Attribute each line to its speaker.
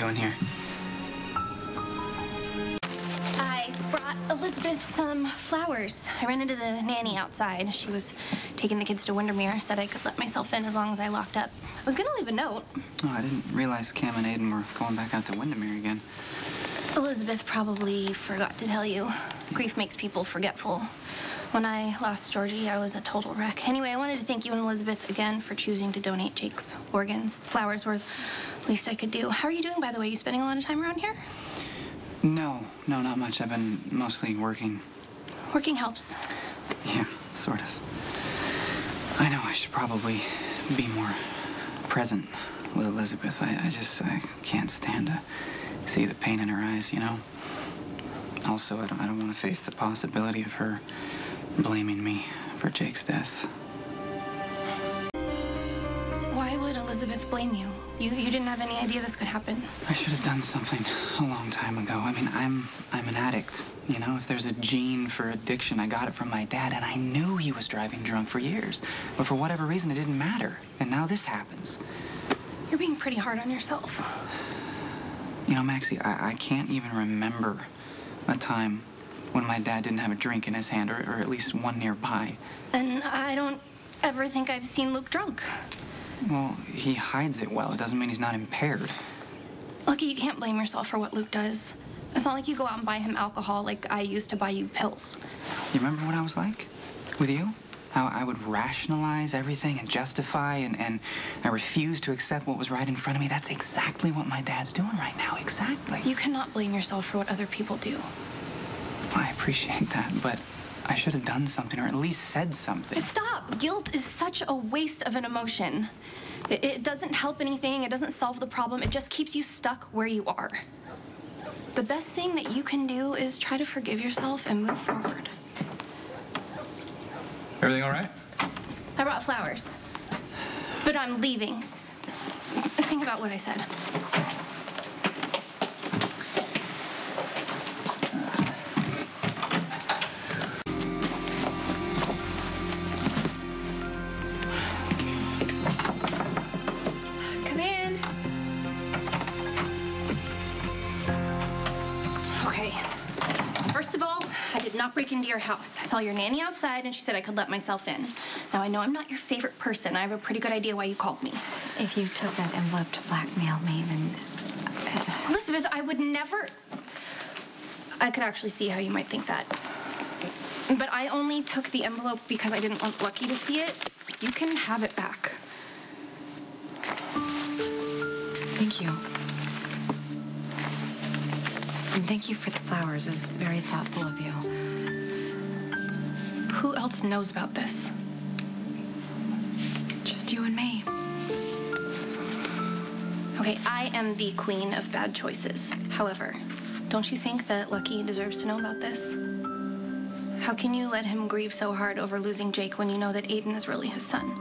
Speaker 1: doing here?
Speaker 2: I brought Elizabeth some flowers. I ran into the nanny outside. She was taking the kids to Windermere. Said I could let myself in as long as I locked up. I was gonna leave a note.
Speaker 1: Oh, I didn't realize Cam and Aiden were going back out to Windermere again.
Speaker 2: Elizabeth probably forgot to tell you. Grief makes people forgetful. When I lost Georgie, I was a total wreck. Anyway, I wanted to thank you and Elizabeth again for choosing to donate Jake's organs. Flowers were the least I could do. How are you doing, by the way? You spending a lot of time around here?
Speaker 1: No, not much. I've been mostly working.
Speaker 2: Working helps.
Speaker 1: Yeah, sort of. I know I should probably be more present with Elizabeth. I can't stand to see the pain in her eyes, you know? Also, I don't want to face the possibility of her blaming me for Jake's death.
Speaker 2: Why would Elizabeth blame you? You didn't have any idea this could happen.
Speaker 1: I should have done something a long time ago. I mean, I'm an addict, you know? If there's a gene for addiction, I got it from my dad, and I knew he was driving drunk for years. But for whatever reason, it didn't matter. And now this happens.
Speaker 2: You're being pretty hard on yourself.
Speaker 1: You know, Maxie, I can't even remember a time when my dad didn't have a drink in his hand, or at least one nearby.
Speaker 2: And I don't ever think I've seen Luke drunk.
Speaker 1: Well, he hides it well. It doesn't mean he's not impaired.
Speaker 2: Lucky, you can't blame yourself for what Luke does. It's not like you go out and buy him alcohol like I used to buy you pills.
Speaker 1: You remember what I was like with you? How I would rationalize everything and justify, and I refused to accept what was right in front of me. That's exactly what my dad's doing right now, exactly.
Speaker 2: You cannot blame yourself for what other people do.
Speaker 1: I appreciate that, but I should have done something, or at least said something.
Speaker 2: Stop! Guilt is such a waste of an emotion. It doesn't help anything, it doesn't solve the problem, it just keeps you stuck where you are. The best thing that you can do is try to forgive yourself and move forward.
Speaker 3: Everything all right?
Speaker 2: I brought flowers, but I'm leaving. Think about what I said.
Speaker 4: Come in.
Speaker 2: Okay. First of all, I did not break into your house. I saw your nanny outside, and she said I could let myself in. Now, I know I'm not your favorite person. I have a pretty good idea why you called me.
Speaker 4: If you took that envelope to blackmail me, then...
Speaker 2: Elizabeth, I would never... I could actually see how you might think that. But I only took the envelope because I didn't want Lucky to see it. You can have it back.
Speaker 4: Thank you. And thank you for the flowers. It's very thoughtful of you.
Speaker 2: Who else knows about this?
Speaker 4: Just you and me.
Speaker 2: Okay, I am the queen of bad choices. However, don't you think that Lucky deserves to know about this? How can you let him grieve so hard over losing Jake when you know that Aiden is really his son?